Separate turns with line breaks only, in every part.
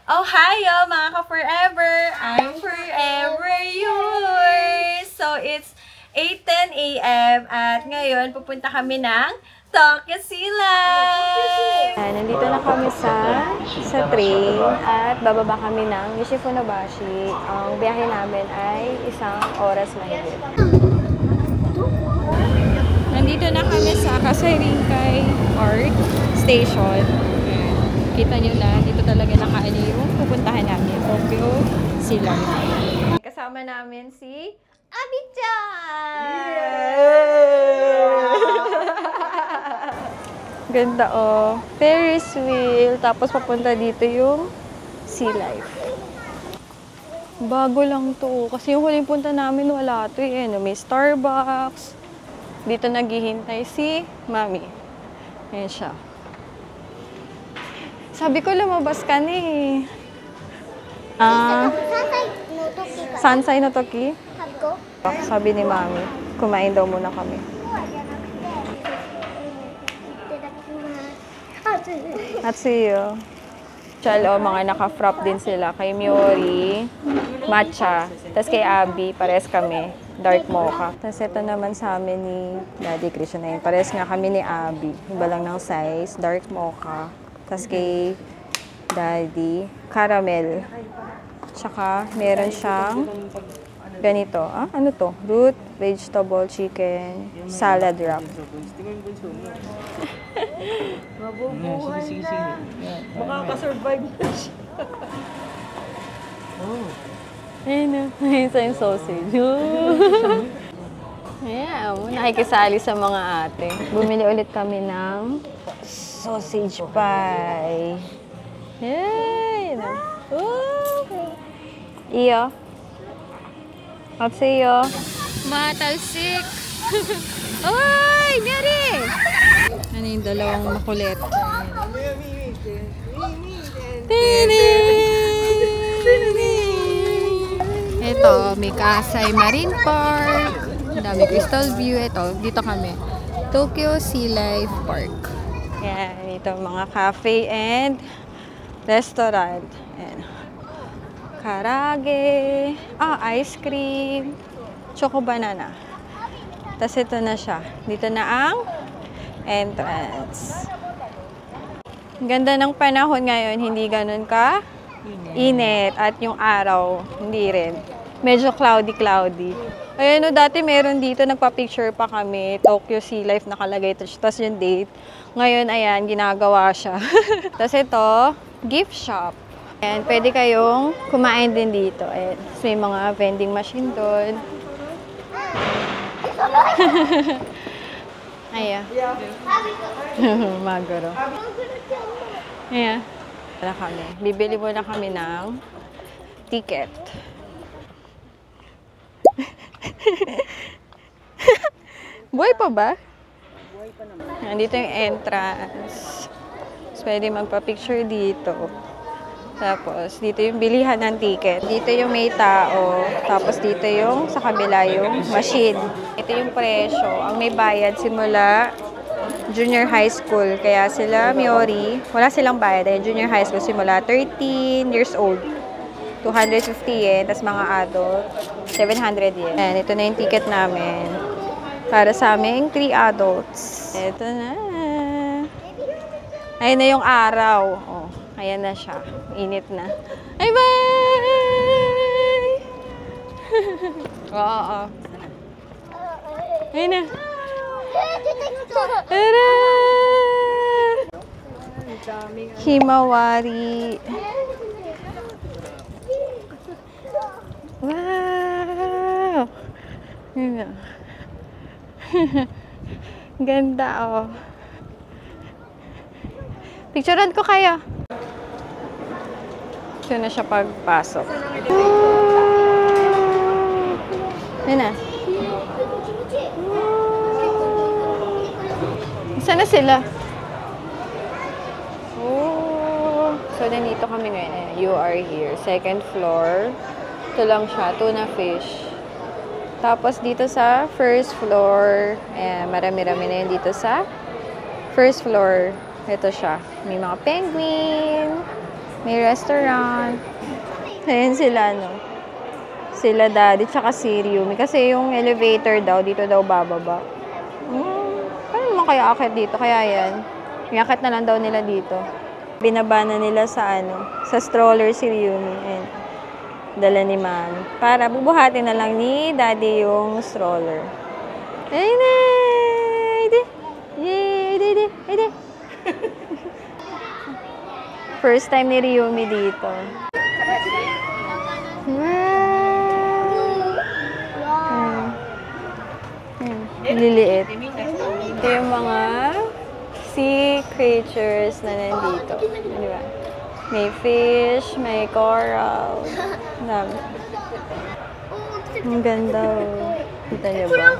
Oh, hiyo mga ka-forever! I'm forever yours! So, it's 8:10 a.m. at ngayon pupunta kami ng Tokyo Sea Life! Nandito na kami sa train at bababa kami ng Nishi Funabashi. Ang biyahe namin ay 1 oras mahigit. Nandito na kami sa Kasayrinkay Park Station. Kita nyo na, dito talaga nakaano yung pupuntahan namin, Tokyo Sea Life. Kasama namin si Abi-chan! Ganda oh. Ferris wheel. Tapos papunta dito yung Sea Life. Bago lang to. Kasi yung huling punta namin wala to eh. May Starbucks. Dito naghihintay si Mami. Ayan siya. Sabi ko lumabas ka na eh. Sansai no Toki? Sabi ni Mami, kumain daw muna kami. Atsuyo. Chalo, mga naka-frap din sila. Kay Miori, matcha. Tapos kay Abby, pares kami. Dark mocha. Tapos ito naman sa amin ni Daddy Krishna yun. Pares nga kami ni Abby. Iba lang ng size. Dark mocha. Tapos kay Daddy, caramel. Tsaka meron siyang ganito. Ah, ano to? Root, vegetable, chicken, salad wrap.
Mabubuhay na. Makakasurvive na siya.
Ayun na. Ayun sa yung sausage. Ayan, nakikisali sa mga ate. Bumili ulit kami ng sausage pie. Ayan. Iyo. Apsiyo. Matalsik. Oy, Mary! Ano yung dalawang makulit? Ito, may Kasay Marine Park. Dami Crystal View. Ito, dito kami. Tokyo Sea Life Park. Yan, ito mga cafe and restaurant. Yan. Karage. Ice cream. Choco banana. Tapos ito na siya. Dito na ang entrance. Ganda ng panahon ngayon. Hindi ganun ka init. At yung araw, hindi rin. Medyo cloudy. Ayan o, dati meron dito, nagpa-picture pa kami. Tokyo Sea Life nakalagay. Tapos yung date. Ngayon, ayan, ginagawa siya. Tapos ito, gift shop. Ayan, pwede kayong kumain din dito. Ayan, so may mga vending machine doon. Ayan. Magaro. Ayan. Wala kami. Bibili muna kami ng ticket. Buhay pa ba?
Buhay pa naman.
Nandito yung entrance. So, pwede magpa-picture dito. Tapos, dito yung bilihan ng ticket. Dito yung may tao. Tapos, dito yung sa kabila yung machine. Ito yung presyo. Ang may bayad simula junior high school. Kaya sila, Miori, wala silang bayad. Dahil junior high school simula 13 years old. 250 yen. Tapos mga adult, 700 yen. Ayan, ito na yung ticket namin. Para sa aming 3 adults. Ito na. Ayan na yung araw. Oh, ayan na siya. Init na. Ay, bye! Oo. Ayan na. Tara! Himawari. Wow! Ganda, oh. Picturean ko kayo. Ito na siya pagpasok. Yan na. Saan na sila? Oh. So, nandito kami ngayon. You are here. Second floor. Ito lang siya. Tuna fish. Tapos, dito sa first floor. Ayan, marami-rami na yun dito sa first floor. Ito siya. May mga penguin. May restaurant. Ayan sila, no? Sila daddy, tsaka si Ryumi. Kasi yung elevator daw, dito daw bababa. Paano naman kaya akit dito? Kaya yan. Iakit na lang daw nila dito. Binaba na nila sa sa stroller si Ryumi. Ayan. Dala ni Mami. Para bubuhatin na lang ni daddy yung stroller. Ayun na! Ide! First time ni Ryumi dito. Liliit. Ito yung mga sea creatures na nandito. Di ba? May fish, may coral. Dami. Ang ganda. Kita niyo ba?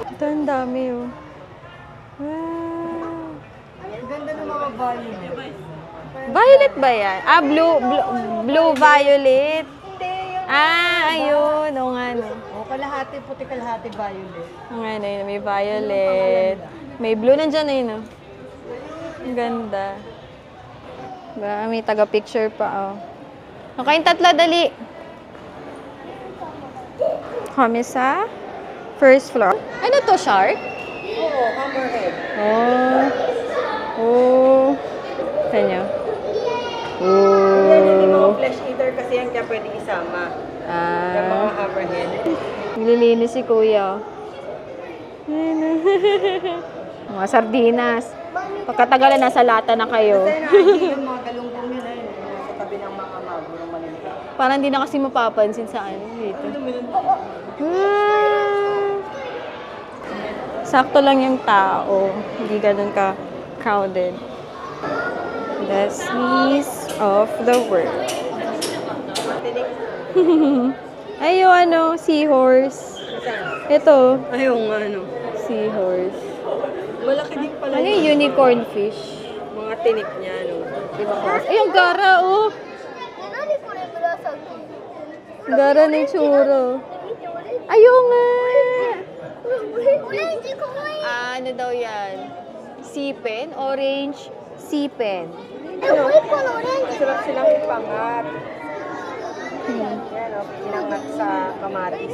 Ito ang dami oh. Wow.
Ang ganda ng mga violet.
Violet ba yan? Ah, blue violet. Ayun. O nga, no.
O, kalahati puti, kalahati violet.
O nga, no. May violet. May blue. Nandyan na yun, no. Ang ganda. Ba, may taga-picture pa, oh. Okay, tatlo, dali. Kami sa first floor. Ano to, shark?
Oo, hammerhead.
Oh. Kanya.
Yan, hindi mga flesh eater kasi yan kaya pwede isama. Yung mga hammerhead.
Nililinis si Kuya. Mga sardinas. Pagkatagalan, nasa lata na kayo.
Kasi nakikita yung mga galunggong nila yun. Sa tabi ng mga magurong maliliit.
Parang hindi na kasi mapapansin sa dito. Sakto lang yung tao. Hindi ganun ka-crowded. The seas of the world. Ay, yung seahorse. Ito,
Ayun,
seahorse.
malaki din pala
Ano yung unicorn fish?
mga tinik niya,
Ibang klase. Ay, yung gara, oh! Gara ng tsuro. Ayun nga! Ano daw yan? Sipen? Orange sipen.
Masarap silang ipangat. Yan, pinangat sa kamatis.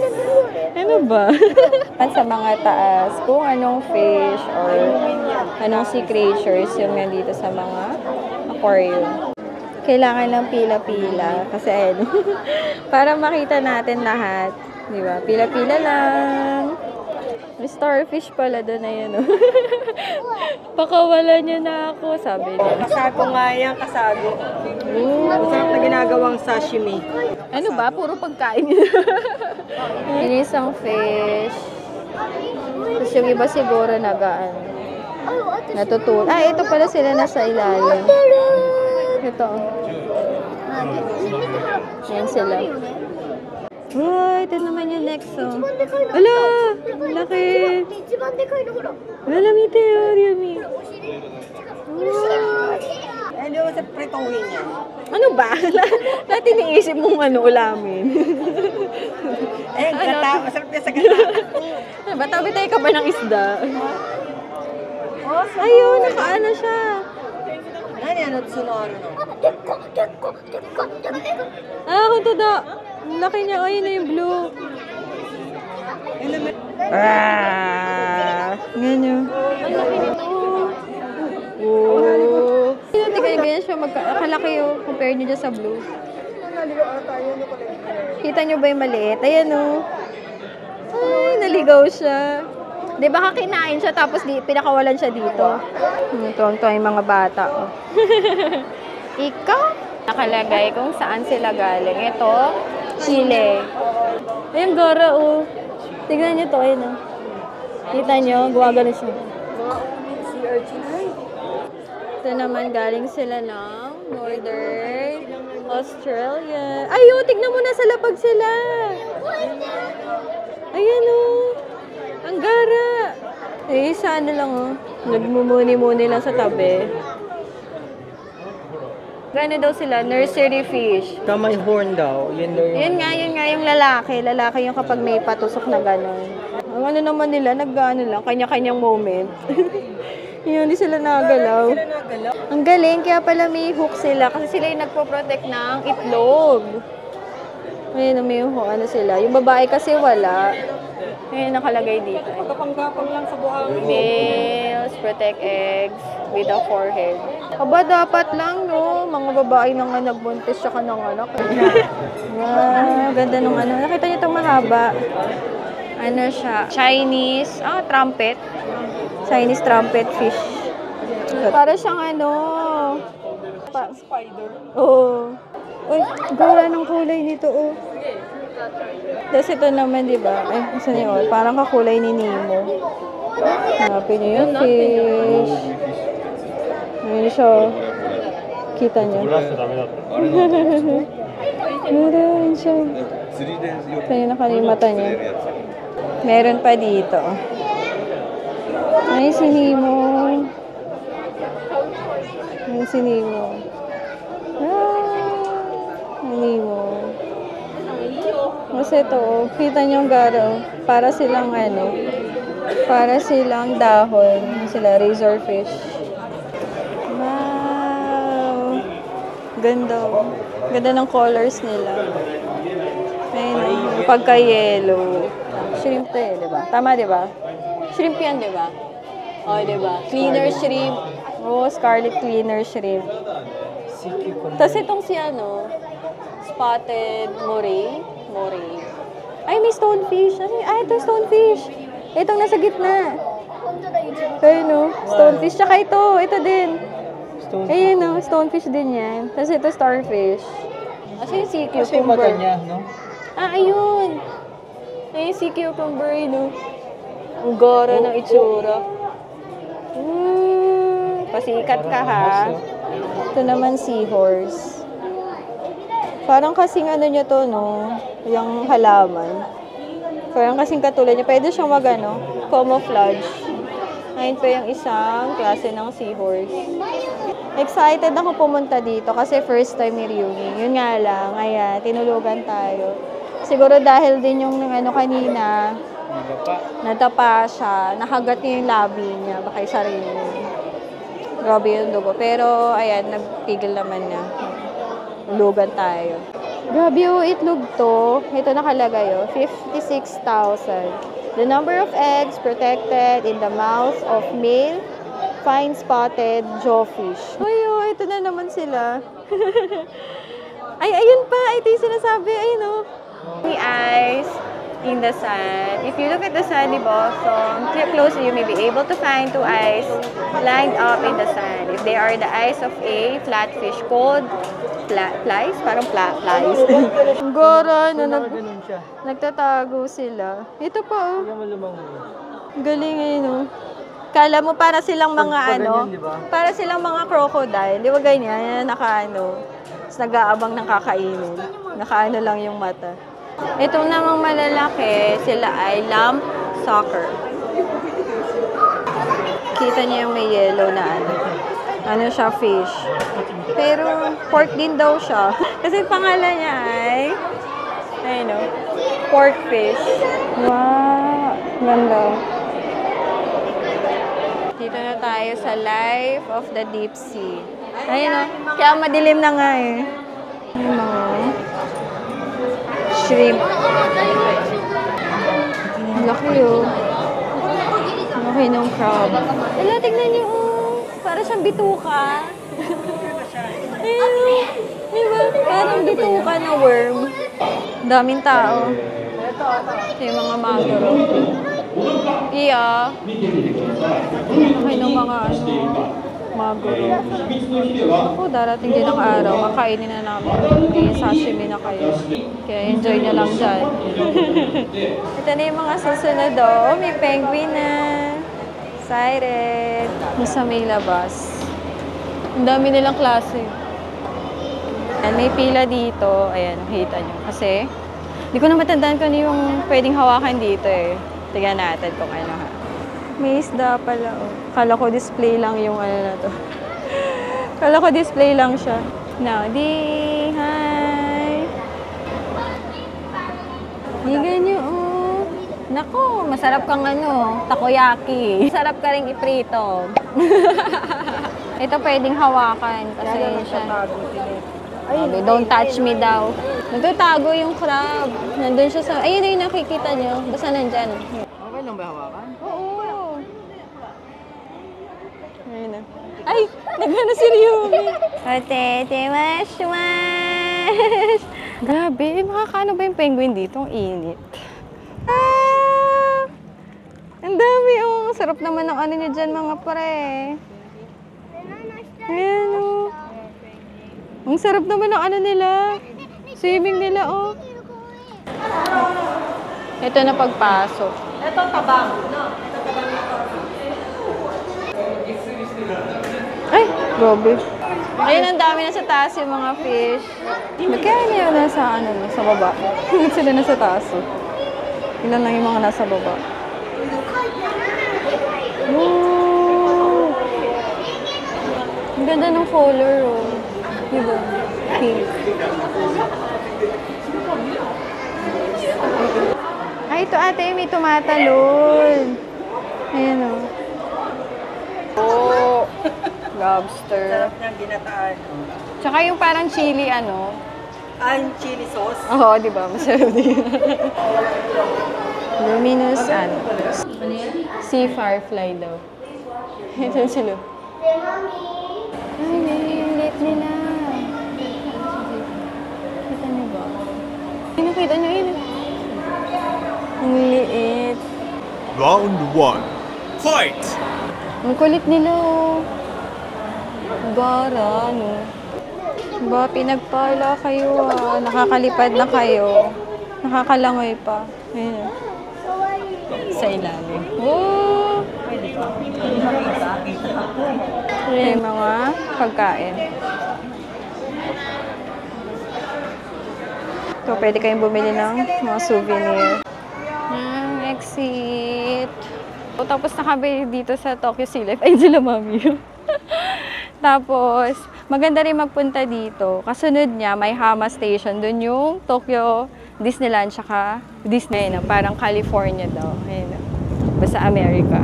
Ano ba? Sa mga taas, kung anong fish or anong sea creatures yung nandito sa mga aquarium. Kailangan ng pila-pila kasi para makita natin lahat. Di ba? Pila-pila lang. May starfish pala doon na yun. Pakawalan niyo na ako, sabi niya.
Kasago nga yan, kasago. Masarap na ginagawang sashimi.
Ano ba? Puro pagkain yun. Yun isang fish. Tapos yung iba siguro natutulog. Ito pala sila nasa ilalim. Ito. Ayan sila. Ito naman yung next, oh. Ala! Laki! Wala, mite, Ryumi.
Hindi mo sa prituhin yan.
Ano ba? Lahat iniisip mong ulamin.
Gata. Masarap yan sa gata.
Batabi-tay ka ba ng isda? Ayun, nakaano siya.
Ano tsunoro no?
Kunto da. Ang laki niya. Ayun na yung blue. Ganyan. Ang laki nito. Oh. Ganyan siya. Kalaki yung compare nyo dyan sa blue. Kita nyo ba yung maliit? Ayan o. Ay, naligaw siya. Di ba kinain siya tapos pinakawalan siya dito? Ito yung mga bata. Oh. Ikaw? Nakalagay kung saan sila galing. Ito, Chile. Ayun, gara oh. Tignan nyo to. Ayun oh. Kita nyo, gumagano siya.
Sea urchin.
Ito naman, galing sila ng Northern Australia. Ayun, tignan mo, nasa lapag sila. Ayan oh. Ang gara. Sana lang oh. Nagmumuni-muni lang sa tabi. Gano daw sila? Nursery fish.
Kamay horn daw.
Yun nga yung lalaki. Lalaki yung kapag may patusok na gano'n. Ang ano naman nila, nag-ano lang, kanya-kanyang moment. Yun, hindi sila nagalaw.
Sila nagalaw.
Ang galing, kaya pala may hook sila kasi sila yung nagpo-protect ng itlog. Ayun, may hook, ano sila. Yung babae kasi wala. Ayun, nakalagay dito.
Pagkapanggapang lang sa buhangin.
Males protect eggs with a forehead. Aba, dapat lang, no? Mga babae na nga nagbuntis siya ka ng anak. Wow, ganda nung ano. Nakita niyo itong mahaba. Ano siya? Chinese, trumpet. Chinese trumpet fish. Para siyang ano.
Spider.
Oo. Uy, gawa ng kulay nito, oh. Tapos ito naman, di ba? Saan yun? Parang kakulay ni Nemo. Hanapin niyo yung fish. Ayun siya. Kita niyo. Meron siya. Ito yung nakalimata niya. Meron pa dito. Ay, si Nemo. Ay, si Nemo. Nemo. Kasi ito, kita niyo ang garaw. Para silang ano, para silang dahon. Sila, razorfish. Wow! Ganda. Ganda ng colors nila. Ayun, pagka-yellow. Shrimp to eh, diba? Tama, diba? Shrimp yan, diba? O, diba? Cleaner shrimp. Oh, scarlet cleaner shrimp. Tapos itong si ano, spotted moray. Ay, may stonefish. Ay, ito stonefish. Itong nasa gitna. Ayun, no? Stonefish. Tsaka ito din. Ayun, no? Stonefish din yan. Tapos ito starfish. Kasi yung sea cucumber.
Kasi yung mata niya, no?
Ayun. Ayun, sea cucumber, no? Ang gara ng itsura. Pasikat ka, ha? Ito naman seahorse. Parang kasing ano niya to, no? Yung halaman. Parang kasing katulad niya. Pwede siyang camouflage. Ayun pa yung isang klase ng seahorse. Excited ako pumunta dito kasi first time ni Ryuni. Yun nga lang, ayan, tinulugan tayo. Siguro dahil din yung kanina, natapa siya, nakagat niya yung labi niya, baka isa rin yun. Grabe yung dugo. Pero, ayan, nagtigil naman niya. Lugan tayo. Grabe yung itlog to. Ito nakalagay, 56,000. The number of eggs protected in the mouth of male fine spotted jawfish. Ay, ito na naman sila. Ay, ayun pa. Ito yung sinasabi. Ayun, The eyes in the sand. If you look at the sandy bottom, closer, you may be able to find two eyes lined up in the sand. If they are the eyes of a flatfish called flies, parang flies. Ang gara, nagtatago sila. Ito pa, galing ngayon, Kala mo para silang mga para silang mga crocodile. Di ba ganyan? Tapos nag-aabang ng kakainin. Nakaano lang yung mata. Itong namang malalaki, sila ay lamb sucker. Kita niyo yung may yellow na ano siya, fish. Pero pork din daw siya. Kasi pangalan niya ay, pork fish. Wow, ganda. Dito na tayo sa Life of the Deep Sea. Ayun, kaya madilim na nga eh. Ayun, mga shrimp. Laki Laki ng crab. Wala, tignan niyo, para siyang bituka. Ayun, diba? Parang bituka na worm. Daming tao. Ito yung mga maguro. Iya. Okay ng mga maguro. Ako, darating din ang araw. Makainin na namin. May sashimi na kayo. Kaya enjoy nyo lang dyan. Ito na yung mga susunod. May penguin na. Excited. Nasa may labas. Ang dami nilang klase. And may pila dito. Ayan, nakita nyo. Kasi, hindi ko na matandaan kung ano yung pwedeng hawakan dito eh. Tignan natin kung ano ha. May isda pala Kala ko display lang yung na to. Kala ko display lang siya. Now, hi! Ligan nyo Naku, masarap kang takoyaki. Masarap ka rin iprito. Ito pwedeng hawakan kasi siya. Sabi, don't touch me daw. Nagtatago yung crab. Nandun siya sa... Ayun yung nakikita nyo. Basta nandyan.
Okay lang ba hawakan?
Oo. Ayun na. Ay! Nagano si Ryumi. Otete, wash. Grabe, makakaano ba yung penguin dito? Ang init. Ah! Ang dami, oh. Sarap naman ng ano nyo dyan, mga pre. Ayan, oh. Ang sarap naman ng ano nila. Swimming nila, oh. Ito na pagpasok.
Ito tabang, no?
Ay, grabe. Ayun, ang dami na sa taas yung mga fish. Kaya niya nasa sa baba. Sila nasa taas, oh. Ilan lang yung mga nasa baba. Woo! Ang ganda ng color, oh. Diba? Pink. Ay, ito ate, may tumatalon. Ayan, oh. Oh, lobster.
Sarap niyang ginataan.
Tsaka yung parang chili,
Ang chili sauce.
Oo, di ba? Masarap din. Luminous, sea firefly daw. Ito sila. Ay, liit nila. Kita niyo ba? Nakita niyo yun. Ang liit.
Round 1. Fight!
Ang kulit nila, oh. Gara, Ba, pinagpala kayo, ah. Nakakalipad na kayo. Nakakalangoy pa. Ayun. Sa ilalim. Oh! May mga pagkain. Ito, pwede kayong bumili ng mga souvenir. Exit. Tapos nakabili dito sa Tokyo Sea Life. Ay, sila mami. Tapos, maganda rin magpunta dito. Kasunod niya, may Hama Station. Doon yung Tokyo Disneyland, tsaka Disney na. Parang California daw. Ayun. Basta America.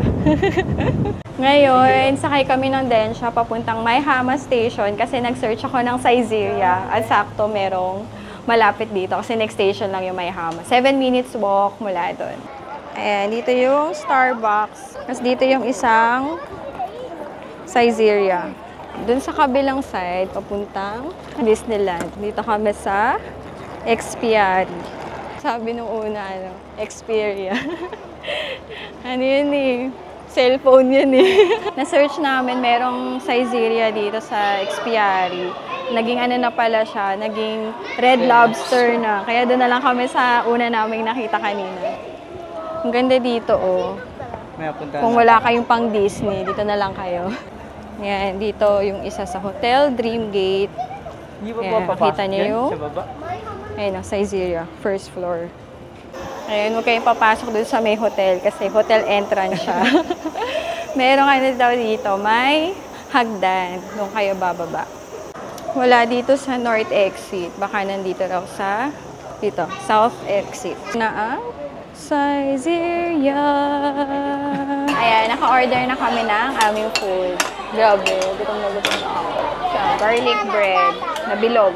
Ngayon, sakay kami ng Densha papuntang may Hama Station kasi nag-search ako ng Saizeriya. At sakto merong malapit dito kasi next station lang yung may Hama. 7 minutes walk mula doon. Ayan, dito yung Starbucks. Tapos dito yung isang Saizeriya. Doon sa kabilang side, papuntang Disneyland. Dito kami sa Expiari. Sabi nung una, Xperia. Ano yun eh? Cellphone yun eh. Na-search namin, merong Saizeriya dito sa Expiari. Naging na pala siya, naging Red Lobster na. Kaya doon na lang kami sa una naming nakita kanina. Ang ganda dito, oh. Kung wala kayong pang Disney, dito na lang kayo. Yan, dito yung isa sa Hotel Dreamgate. Ayan, makita niyo yung... Ayan, Saizeriya, first floor. Ayan, huwag kayong papasok dun sa may hotel kasi hotel entrance siya. Meron kayo daw dito, may hagdan. Doon kayo bababa. Wala dito sa North Exit. Baka nandito raw sa dito, South Exit. Na ang Saizeriya. Ayan, naka-order na kami ng aming food. Grabe, gutom na ako. Siya, garlic bread na bilog.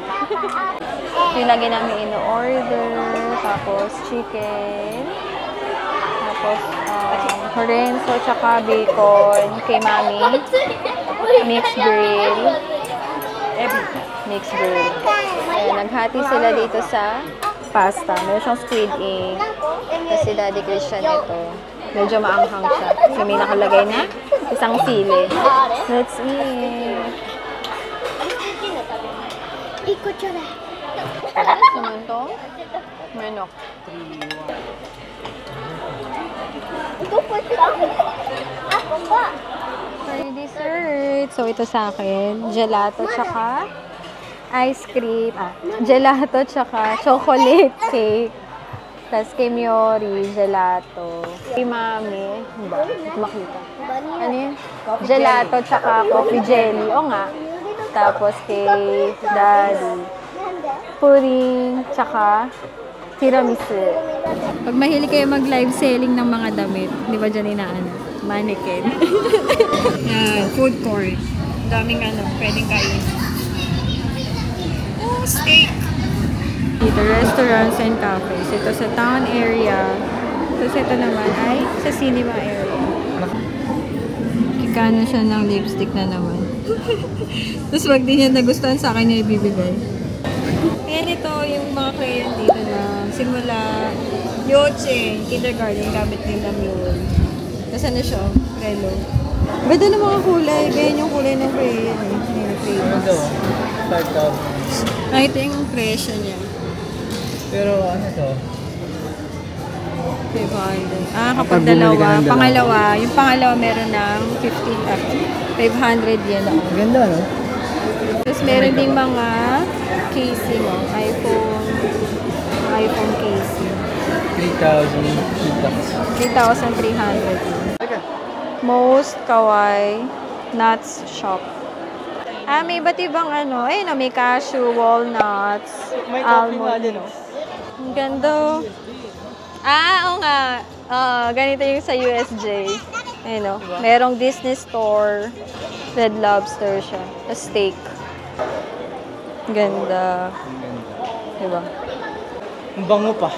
Yung lagi namin ino-order. Tapos chicken. Tapos horenzo, tsaka bacon. Kay mami. Mixed grill. Mixed grill. Ayan, naghati sila dito sa pasta. Meron siyang squid ink. Kasi Daddy Christian ito. Medyo maanghang siya. Kasi may nakalagay na isang sili. Let's eat. Naman to? Menok. For dessert. So, ito sa akin. Gelato tsaka ice cream. Gelato tsaka chocolate cake. Tapos kay Miori, gelato. Kay Mami, ba? Makita. Ano yun? Gelato tsaka coffee jelly. O nga. Tapos kay Daddy, pudding tsaka Tiramisu. Pag mahilig kayo mag-live selling ng mga damit, di ba dyan inaano? Mannequin. Yan, food court. Daming pwedeng kain. Oh, steak! Dito, restaurants and cafes. Ito sa town area. Tapos ito naman ay sa cinema area. Kikano siya ng lipstick na naman. Tapos wag din niya nagustuhan sa akin niya ibibigay. Ayan ito yung mga crayon dito na simula Yoche, kindergarten, gamit nila yun. Tapos ano siya? Relo. Ganda ng mga kulay. Ganyan yung kulay ng crayon.
Ito, 5,000.
Ito yung presyo niya.
Pero ano to?
500. Kapag dalawa. Pangalawa, yung pangalawa meron ng 500 yen ako.
Ganda, no?
Tapos meron ding mga casing, iPhone casing. 3,300. Most kawaii nuts shop. May iba't ibang ayun may cashew, walnuts, almonds. Ang ganda. Oo nga. Ganito yung sa USJ. Ayun merong Disney store. Red Lobster siya. A steak. Ganda. Diba?
Ang bango pa.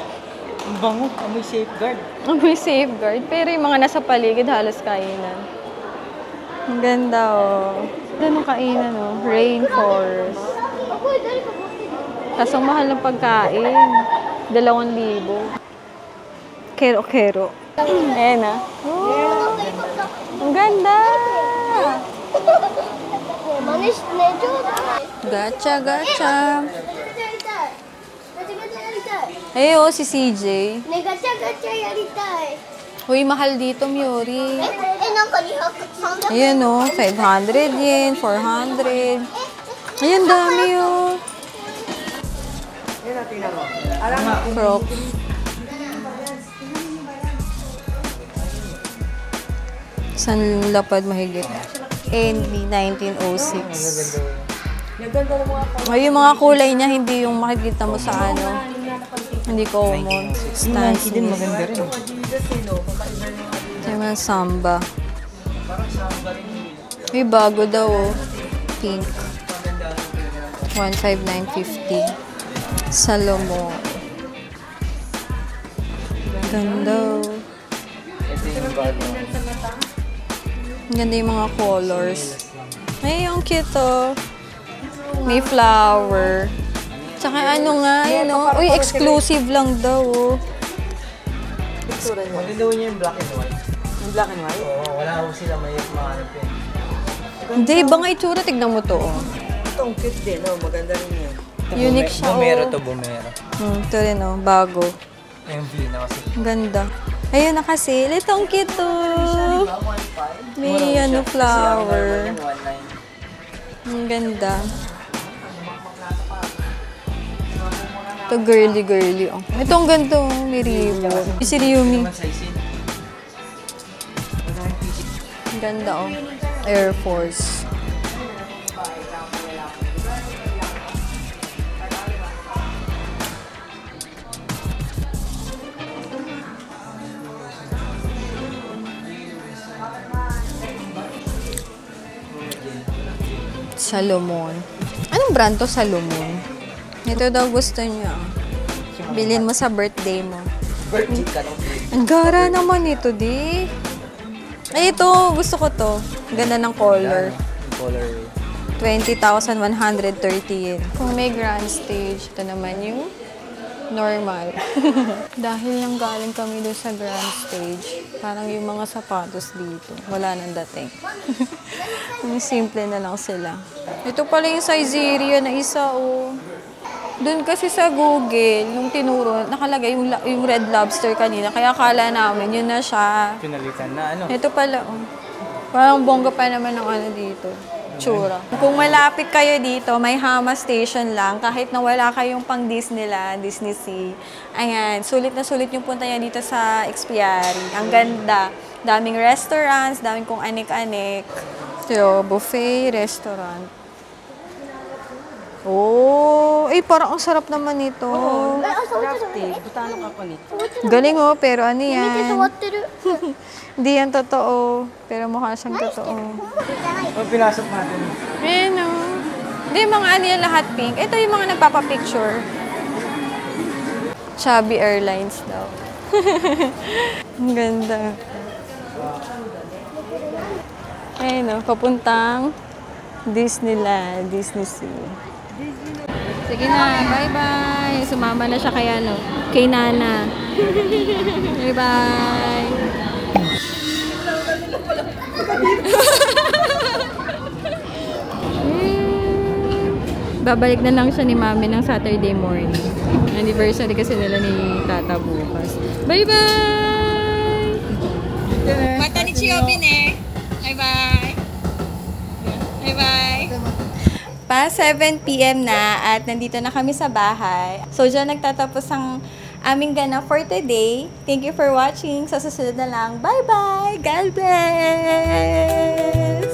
Ang bango. Amoy safeguard.
Amoy safeguard. Pero yung mga nasa paligid, halos kainan. Ang ganda, Ganun kainan, Rainforest. Kasong mahal ng pagkain. 2,000. Kero-kero. Ayan, Ang ganda! Gacha, gacha. Ay, si CJ. Uy, mahal dito, Miori. Ayan, 500 yen, 400. Ayan, dami, Crop. San lapad mahigit? NB 1906. Ay, yung mga kulay niya, hindi yung makikita mo sa hindi common.
Nike din maganda rin.
Ito yung samba. May bago daw, Pink. 15950. Salomon. Ganda,
Ito yung bago.
Ganda yung mga colors. Ay, yung cute, May flower. Tsaka uy, exclusive lang daw,
Maganda niya yung black and white.
Yung black and white?
Oo, wala ko sila may mahanap yun.
Hindi, iba nga itsura. Tignan mo to,
Ito, ang cute din, maganda rin yan.
Unique siya,
Bumero to, bumero.
Ito rin, bago.
MV na kasi.
Ang ganda. Ayun na kasi. Ito, ang cute, May, flower. Ang ganda. Ito, girly. Ito, ang ganda, May ribbon. Si Ryumi. Ang ganda, Air Force. Salomon. Anong brand to, Salomon? Ito daw gusto niya. Bilhin mo sa birthday mo.
Birthday ka lang.
Ang gara naman ito, di. Ay, ito. Gusto ko to. Ganda ng color.
Color.
20,130 yen. Kung may grand stage, ito naman yung normal. Dahil lang galing kami doon sa grand stage, parang yung mga sapatos dito, wala nang dating. Yung simple na lang sila. Ito pala yung Saizeriya na isa, Doon kasi sa Google, yung tinuro, nakalagay yung Red Lobster kanina, kaya akala namin, yun na siya.
Pinalitan na
Ito pala, Parang bongga pa naman ng dito. Tsura. Kung malapit kayo dito, may Hama Station lang. Kahit na wala kayong pang Disneyland, Disney Sea. Ayan, sulit na sulit yung punta niya dito sa Expiari. Ang ganda. Daming restaurants, daming kung anik-anik. So, buffet, restaurant. Oh, Ay, parang ang sarap naman ito.
Crafted. Butano ka pa nito.
Galing oh, pero ano yan? Hindi yan totoo. Pero mukha siyang totoo.
O, pinasok natin.
Ayan oh. Hindi, mga ano yan lahat pink. Ito yung mga nagpapapicture. Chubby Airlines daw. Ang ganda. Ayun oh, papuntang Disneyland, Disney Sea. Sige na, bye-bye. Sumama na siya kay ano, kay Nana. Bye-bye. Babalik na lang siya ni Mami ng Saturday morning. Anniversary kasi nila ni Tata bukas. Bye-bye! Mata ni Chiobin eh. Bye-bye! Bye-bye! Pa 7 p.m. na at nandito na kami sa bahay. So, dyan nagtatapos ang aming gana for today. Thank you for watching. Sa susunod na lang. Bye-bye! God bless!